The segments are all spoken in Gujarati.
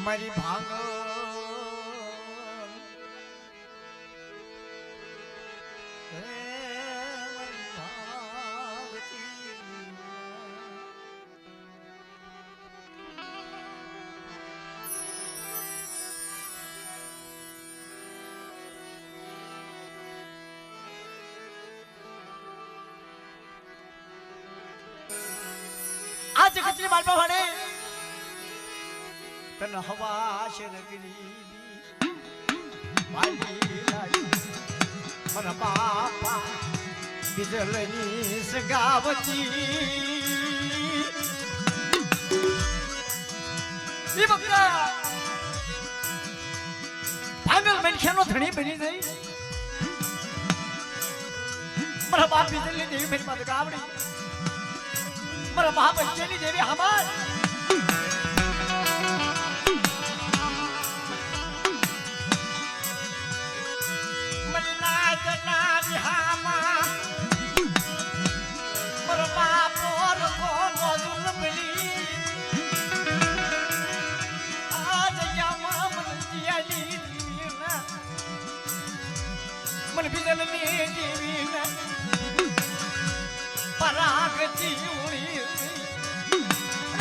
મારી ભાંગ આ જગતની માલપા વાળે તન હવા શરગરી માલી લાઈ મન બાપા બિજલની સગાવતી ઈ બકરા ભાંગલ મનખ્યાનો ધણી બની ગઈ મારા બાપ બિજલની દેવી મારી માતા ગાવડી મારા મહાપંચની દેવી હમાર મલના જના વિહામા મારા બાપ ઓર કો મોજુલ બલી આજ યામા મન જીયાલી દીના મન બિજલની દેવીના પરાગતી ઉડી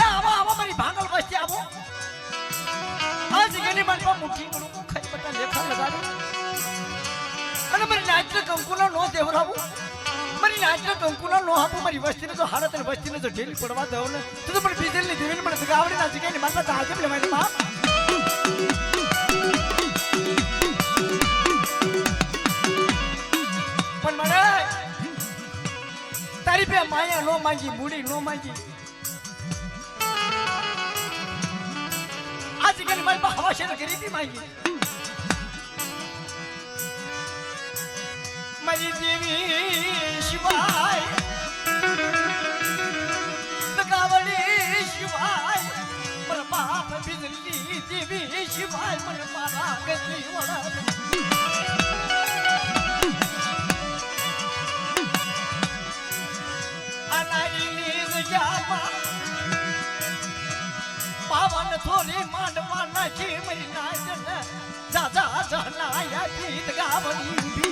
આવો મારી ભાંગલ વસ્તી આવો આ જગ્યાની માલપા મુઠ્ઠી કરું ખાઈ બટા લેખા લગાડું અને મારી નાચને કંકુના નો દેવરાવું મારી નાચને કંકુના નો આપું મારી વસ્તીને તો હાડત અને વસ્તીને તો ઢેલી પડવા દઉં ને તો મને બીજેલની દેવીને મને ગાવડી ના જગ્યાની માલપા તાજબ લેવાની માં પણ મને તારી પે માયા નો માંગી બુડી નો માંગી आज कल मैं हवा शेर गरीबी मांगी मेरी देवी शिवाय नगावली शिवाय मर बाप बिजली देवी शिवाय मन मारा गती वड़ा अनारी जामा पावन थोड़ी मांडवा नाची मेरी नाचन दादा जहनाया गीत गावली भी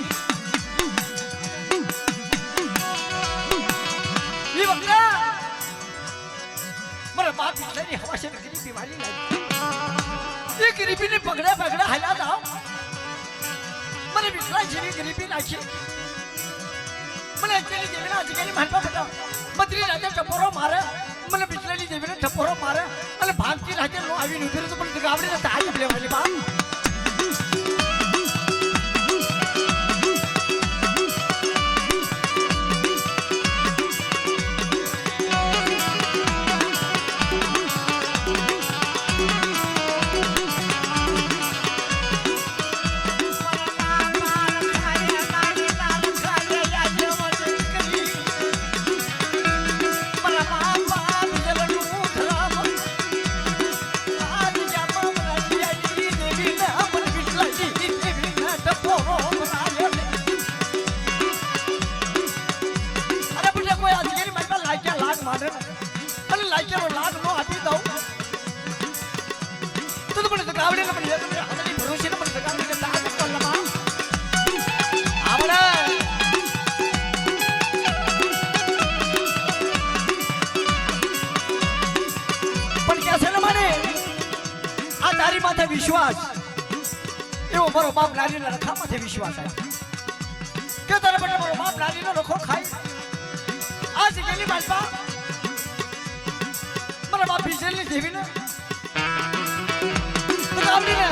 ये बकरा मेरा बाप इतनी हवा से गरीबी वाली लगी ये गरीबी ने पकड़ा पकड़ा हला दाओ मेरे बिखरा जीवी गरीबी नाची मैंने चली देवी ना जगह में पता बद्री राजा टपोरो मारे મને બિજલાની દેવીને ઠપોરો મારે અને ભાગતી રાતે નો આવીને ઉભી તો પણ ગાવડીને તાળી લેવાની બાપ विश्वास एवं मारो बाप नारी ने रखा माथे विश्वास है के तारे बटे मारो बाप नारी ने रखो खाई आज गेली मालपा मारा बाप बिजली देवी ने तो गावडी ने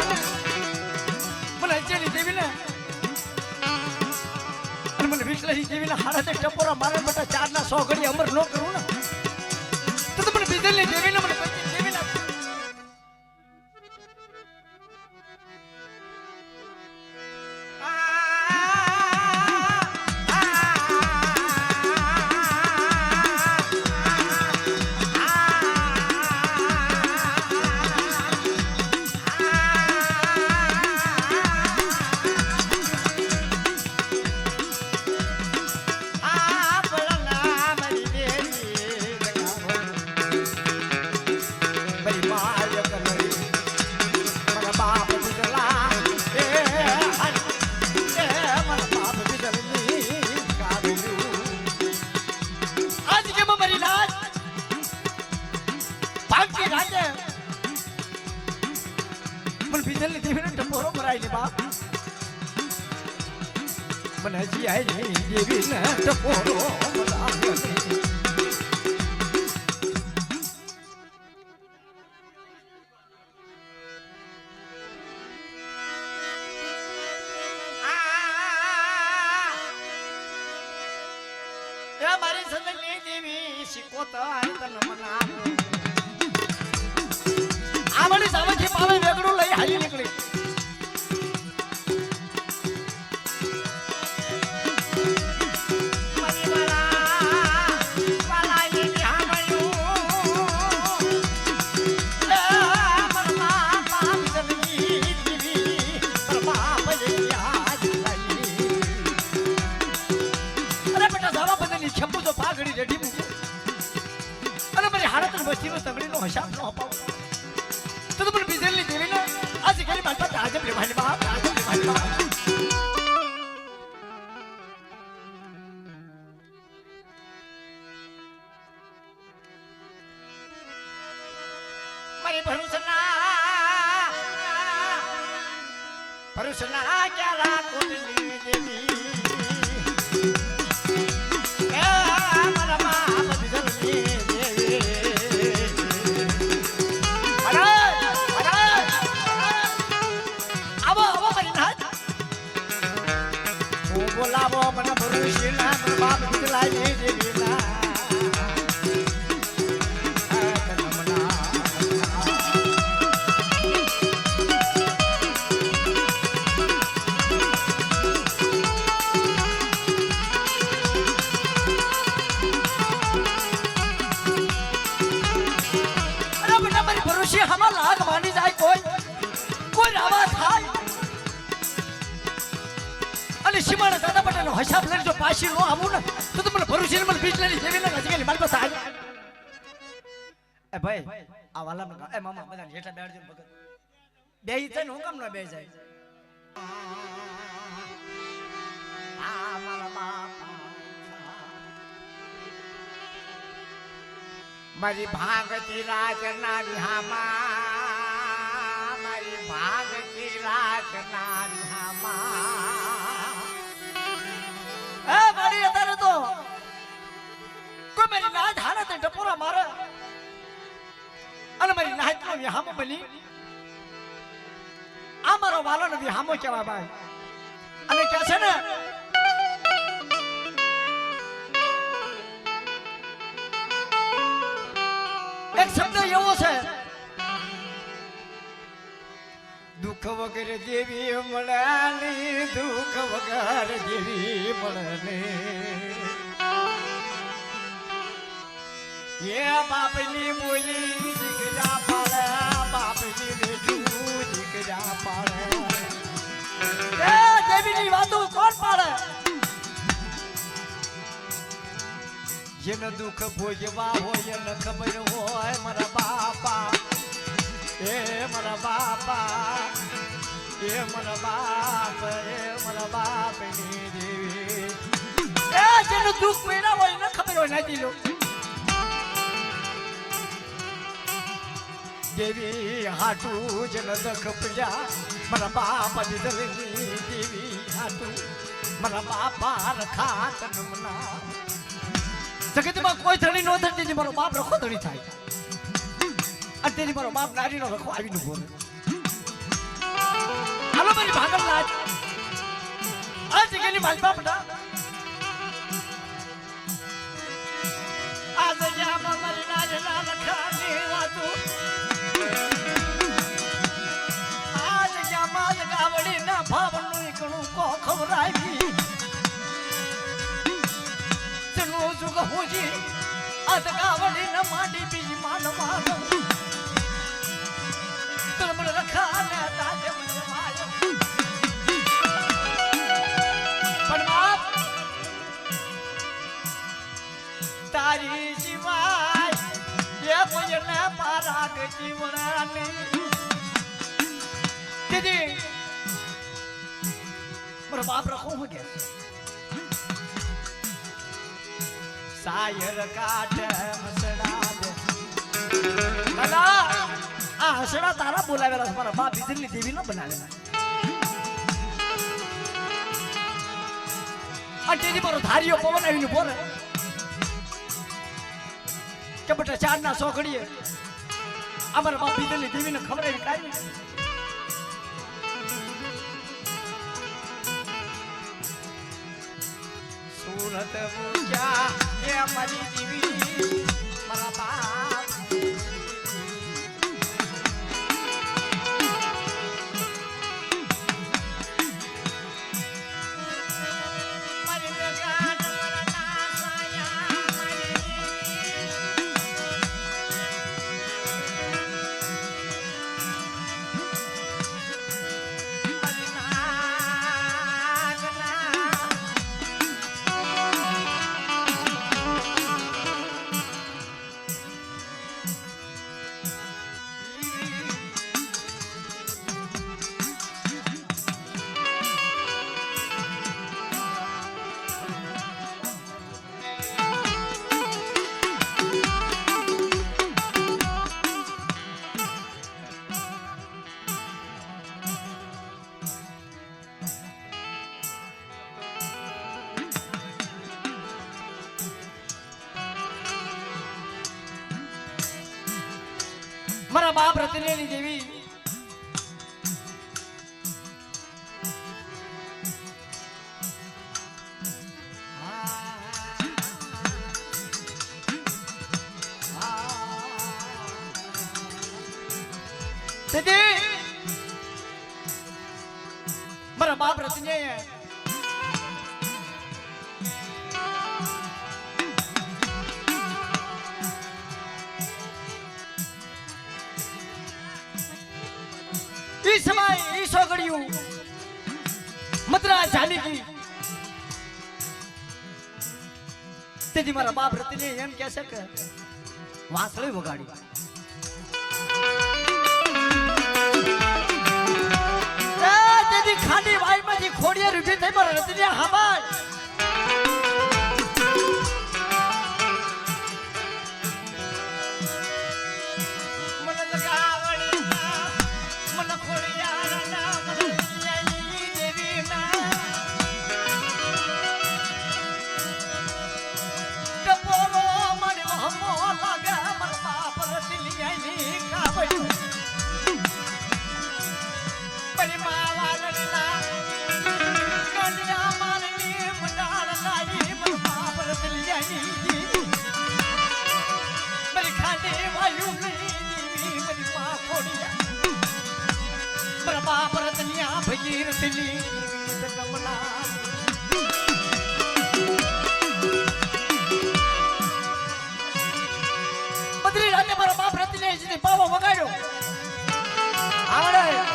મને જેલી દેવી ને અને મને વિકલાજી દેવી ને હાડા તે ટપોરા મારે બટા 4 ના 100 ઘડી અમર નો કરું ને તો મને બીજેલી દેવી ને મને દેવી ને વિતરાય ને બાપ મને હજી આઈ દેવી ને ટપોરો બોલાવ્યો ને મારી સંદની દેવી શીખોતર તન મનાવો આમળી સામેથી પાવે વેગડું લઈ હાલી નીકળી હિસાબ ન અપાવ તો મને બીજેલી દેવી ને આજે કરી મારી પાસે આજે પ્રેમાની બાપ આજે પ્રેમાની બાપ મારી ભરૂસના ક્યારા કોટલી દેવી બોલાવો મને ભરૂચના બાપ દીકલાઈ દેવીના અરે બેટા મારી ભરૂચી હમા લાગ માંડી જાય કોઈ રાવા થાય અને સીમાના દાદા પટેલનો હિસાબ લઈને જો પાછી નો આવું ને તો તમને ભરૂચી મને બીજ લઈને જેવી ને નજીક મારી પાસે આવી એ ભાઈ આ વાલાનો એ મામા બધા હેઠા બેડજો ભગત બેહી છે ને હું કામ ન બેહી જાય આ મારા બાપા મારી ભાગતી રાજના વિહામાં મારી ભાગતી રાજના વિહામાં એ મારી અત્યારે તો કોઈ મારી નાચ હારે તે ટપોરા મારે અને મારી નાચ નો વિહામો બની આ મારો વાલો નો વિહામો કેવા ભાઈ અને કે છે ને એક શબ્દ એવો છે દુઃખ વગર જેવી મળાની દુઃખ વગર જેવી મળને એ બાપની બોલી દીકરા પાડે બાપની બેઠું દીકરા પાડે એ દેવીની વાતો કોણ પાડે જેને દુઃખ ભોગવા હોય એને ખબર હોય મારા બાપા એ મારા બાપા એ મારા બાપ ની દેવી એ જેનું દુઃખ પડ્યા હોય એને ખબર હોય ના દીલો દેવી હાટું જેને દુઃખ પડ્યા મારા બાપા ની દેવી હાટું મારા બાપા રખા તન મના જગતમાં કોઈ ધણી નો થતી મારો બાપ રખો ધણી થાય અને તેની મારો બાપ નારીનો રખો આવીને બોલે હાલો મારી ભાગલ લાજ આ જગ્યાની મારી બાપ ના આ જગ્યામાં મારી નારીના રખાની વાતું આ જગ્યામાં ગાવડીના ભાવનું એકણું કો ખવરાવી સુખ હોજી અધકાવડી ન માંડી બીજી માન માનો તુમ રખા ને તાજે મને માયો પણ બાપ તારી સિવાય એ કોઈને પારાગ જીવણાની દીદી મારો બાપ રખો હો ગયા સાયર કાઢે હસડા દે દાદા આ હસડા તારા બોલાવેલા મારા બાપ બીજલી દેવી ન બનાવેલા તેની પર ધારીઓ પવન આવીને બોલે કે બેટા ચારના સોકડીએ અમારા બાપ બીજેલી દેવીને ખબર આવી કાઢી સુરત મૂક્યા એ અમારી દેવી મારા બાપ મારા બાપ રતનેની દેવી દીદી મારા બાપ રતને समय ईशो गड़ियों मद्रा जाने की तेजी मारा बाप रतने एम कैसे कर वासले वगाड़ी तेजी खानी वाई में जी खोड़िया रुपये थे मारा रतने हमार बदरी राते मारा बाप रतने इसने पावा वगाड़ो आवड़े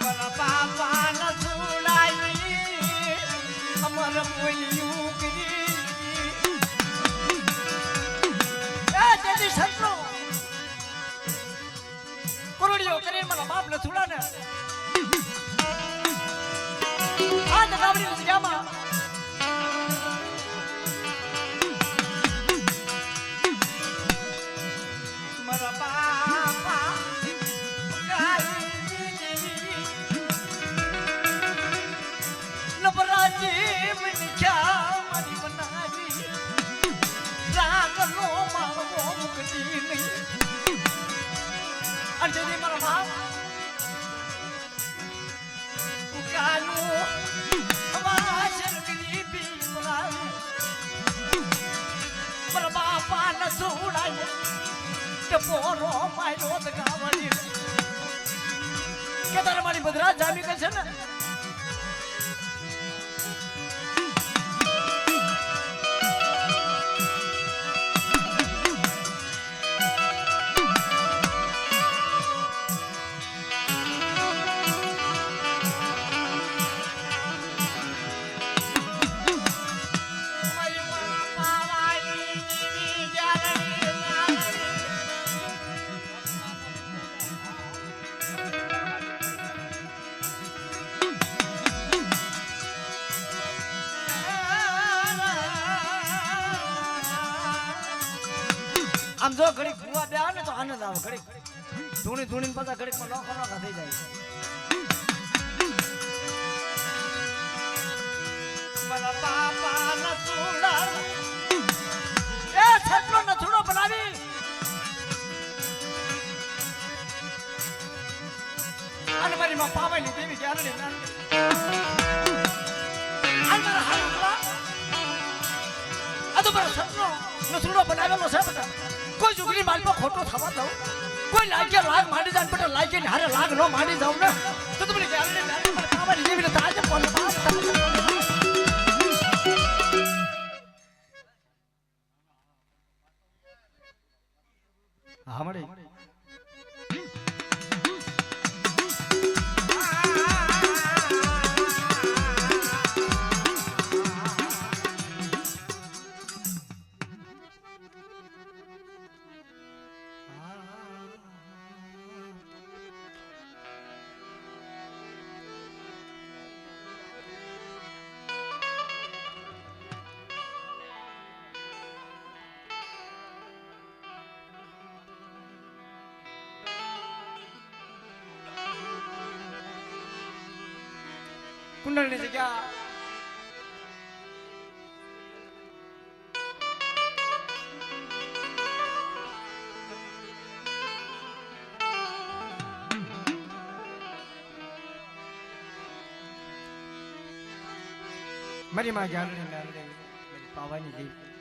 મારા બાપા ન છોડાઈ અમર બોલ્યું કરી તેથી સંતો કરોડિયો કરે મારા બાપ ને છોડા ને આ દગાવડી જગ્યામાં મારા બાપા નવરાજી મિન્ખ્યા મારી બનાવી રાગનો માળવો મુકતી નહીં અંજની મારા બાપ ઉકાનું વાસર ગરીબી બોલાવે મારા બાપા ન છોડાય કે પોરો માર્યો તો ગાવડી કે તારે મારી બદરા જામી કે છે ને આમ જો ઘડી કુવા બે આવે ને તો આનંદ આવે ઘડી ધૂણી ધૂણી પાછા ઘડી માં નોખા નોખા થઈ જાય મારા બાપા ન છોડા એ છટલો ન છોડો બનાવી અને મારી માં પાવાની દેવી કે આને આ મારા હાલવા આ તો મારા છટલો ન છોડો બનાવેલો છે બધા કોઈ છોકરી માલમાં ખોટો થવા દઉં કોઈ લાગે લાગ માંડી જાય બેટા લાગે ને હારે લાગ નો માંડી જાવ ને તો તમને જાણે મને પાવાની જેવી રીતે આજે બોલ હા મળી કુંડળની જગ્યા મારી માં જાણની મારી પાવાની દેવી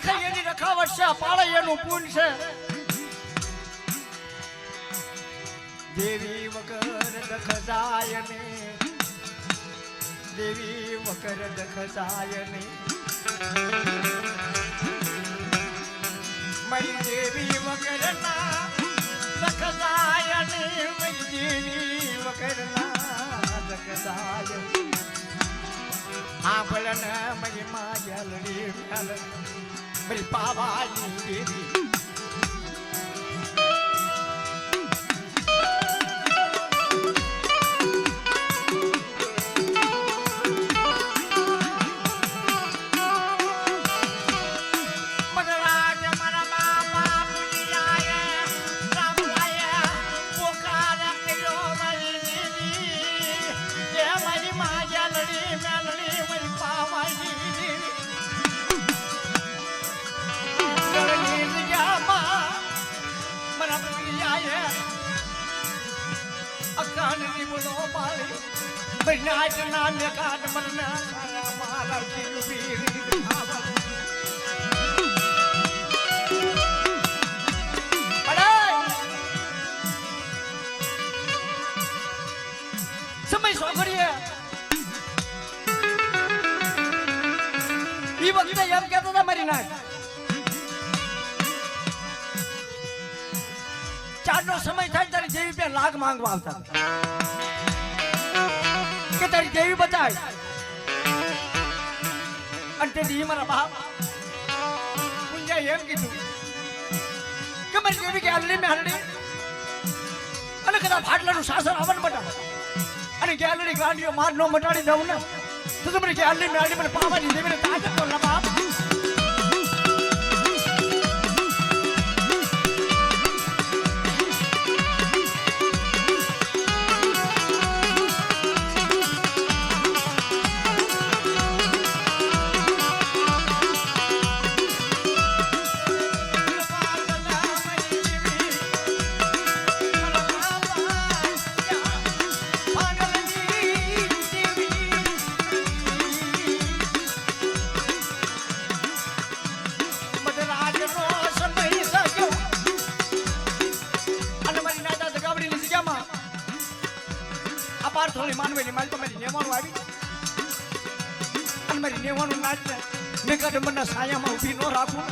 રાખે એની રખાવટ છે, પાળે એનું પૂન છે. દેવી વગર દખ જાય ને, દેવી વગર દખ જાય ને, મારી દેવી વગર ના દખ જાય ને, મારી દેવી વગર ના દખ જાય. હા ભલે ને મારી માં જલડી મેલ મારી પાવાની દેવી. નાચ નામ કાઢ મરના મારા જીવી સમય સોગડીએ ઈ વખતે એમ કહેતો હતા મારી નાચ ચારનો સમય થાય ત્યારે જેવી પે લાગ માંગવા આવતા કે તારી દેવી બતાય. અને તેથી મારા બાપ મુંજાઈ એમ કીધું કે મારી દેવી કે હાલની મેં હાલની અને કદાચ ફાટલાનું શાસન આવન બતાવે અને ગેલરી ગાંડીઓ માર નો મટાડી દઉં ને તો તમને કે હાલની મેં હાલની મને પાવાની દેવીને તાજત બોલના બાપ. થોડી માનવેલી મારી તો મારી નેવાનું આવી અને મારી નેવાનું નાચ મેં કદે મને સાયામાં ઊભી ન રાખું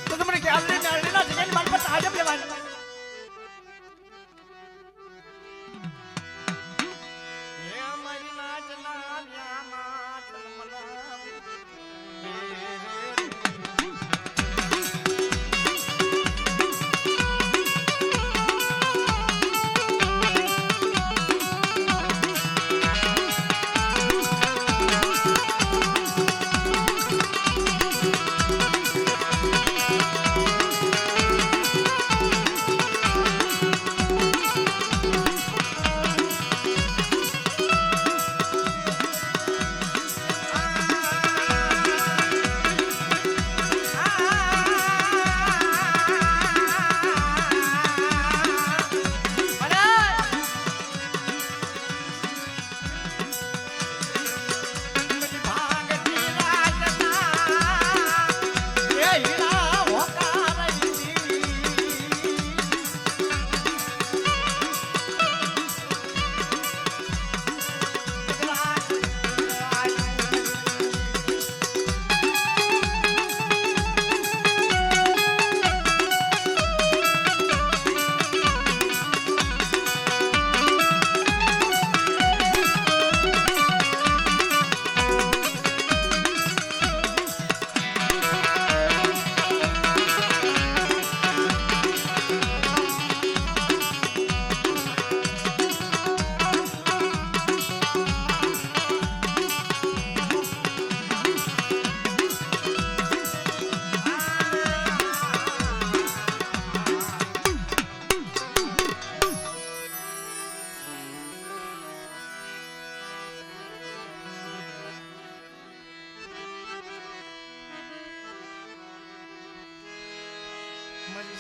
તો તમને કે આલે ને આલે ના જગ્યાની મારી પાસે આડમ લેવાની. મારી નાચ ના ન્યામાં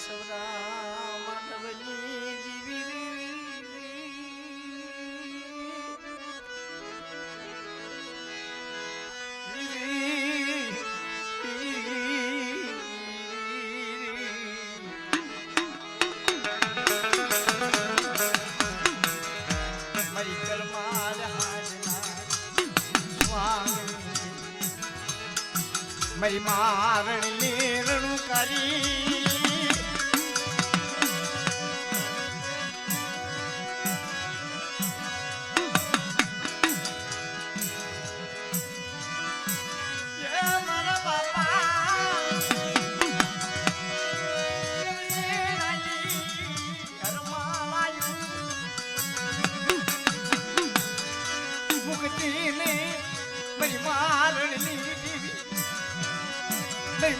સવરા માનવની દીવી મારી મારણી રણું કરી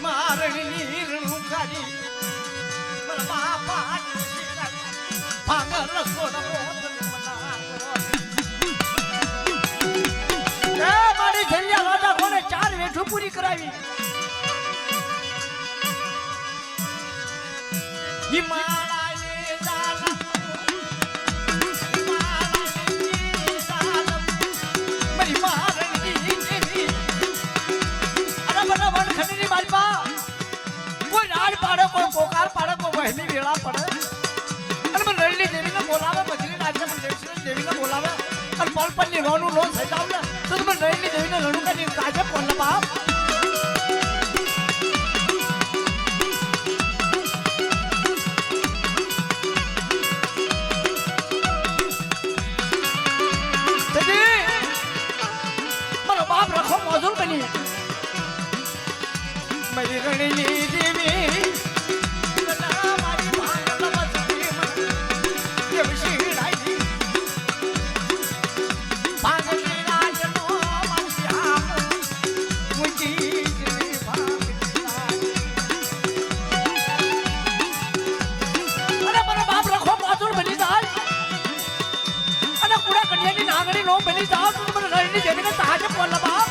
મારણી રણું કરી મારા બાપા ભાંગર મારી જલ્યા રાજા કોને 4 વેઠું પૂરી કરાવી પહેલી વેળા પડે અને મને રણની દેવીને બોલાવે મજરી નાચે મને દેવીને બોલાવે અને પલપલની રોનું લો સજાવે તો તમે રણની દેવીને રણું કરી કાજે પોલ બાપ મારો બાપ રખો મોજુલ બની મારી રણની દેવી બની જાઓ તો મને રણની દેવીને તાજે પોલ બાપ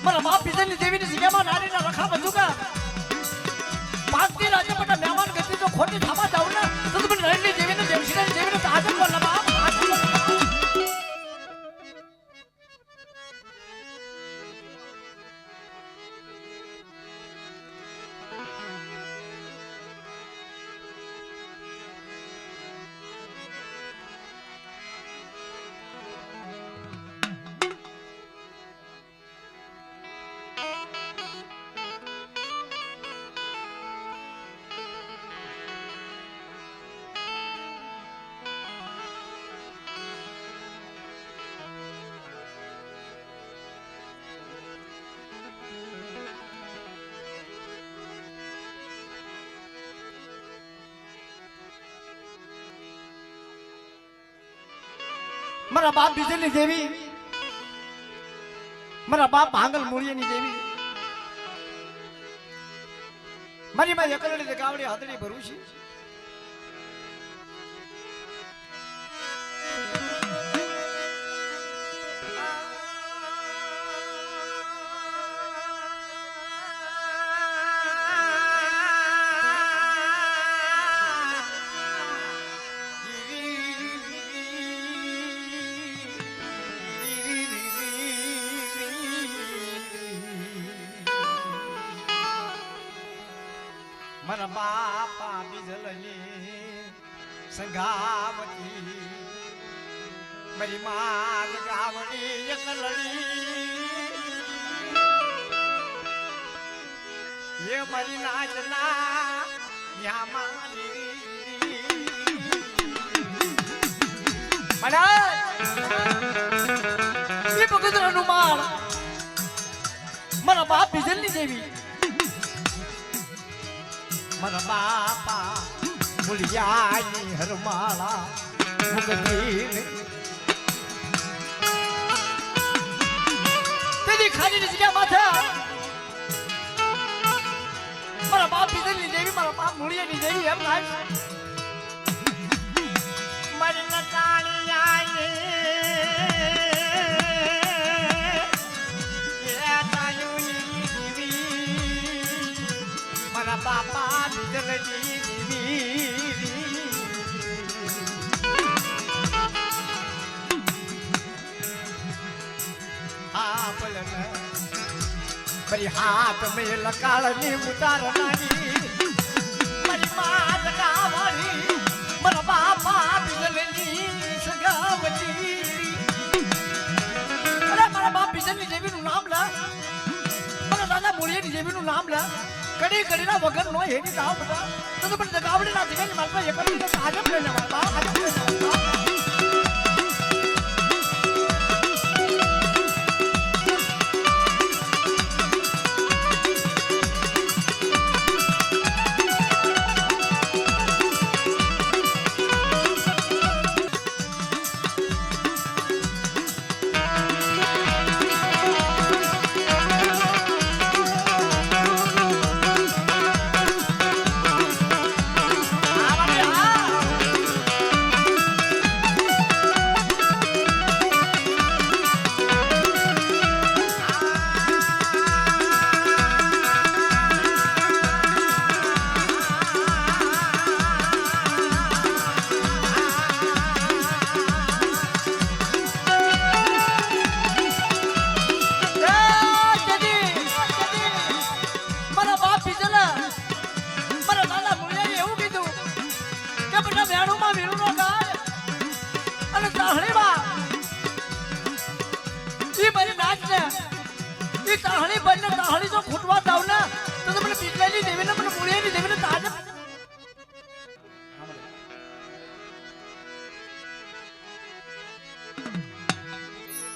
મારા બાપ પિતાની દેવીની જગ્યામાં નારીના રખા બંધુકા પાંચથી રાજ્યપટા મહેમાન ગતિ તો ખોટી થામા જાવ ને તો તમે રણની દેવીને દેવશીની દેવીને તાજે બોલ બાપ મારા બાપ બીજલની દેવી મારા બાપ ભાંગલ મૂળિયાની દેવી મારી માં એકલડી ગાવડી હાથડી ભરું છે મારા બાપા બીજલની સંગાવતી મારી માત ગાવડી એકલડી એ મારી નાચના યા મારી મડા એ ભગતરાનું માળ મારા બાપ બીજલની દેવી મારા બાપા મુલિયાની હરમાળા મુગતી ખાલી જગ્યા માથે મારા બાપ પીધેલી દેવી મારા બાપ મૂળિયાની દેવી એમ લાગ મારી નટાણી આયે એ તાયુની દેવી મારા બાપા પીધેલી દેવી હા બોલે મારી હાથ મેં લકાળની ઉતારનારી મારી માત કાવડી મારા બાપા બિજલની સગાવતી અરે મારા બાપ બિજલની દેવીનું નામ લા મારા દાદા મૂળિયાની દેવીનું નામ લા કડી કડીના વગર નો હેની દાવ બધા તો પણ કાવડી ના દેવીની માતા એક જ હાજર લઈને માતા હાજર લઈને તાહણી બંને તાહણી જો ખૂટવા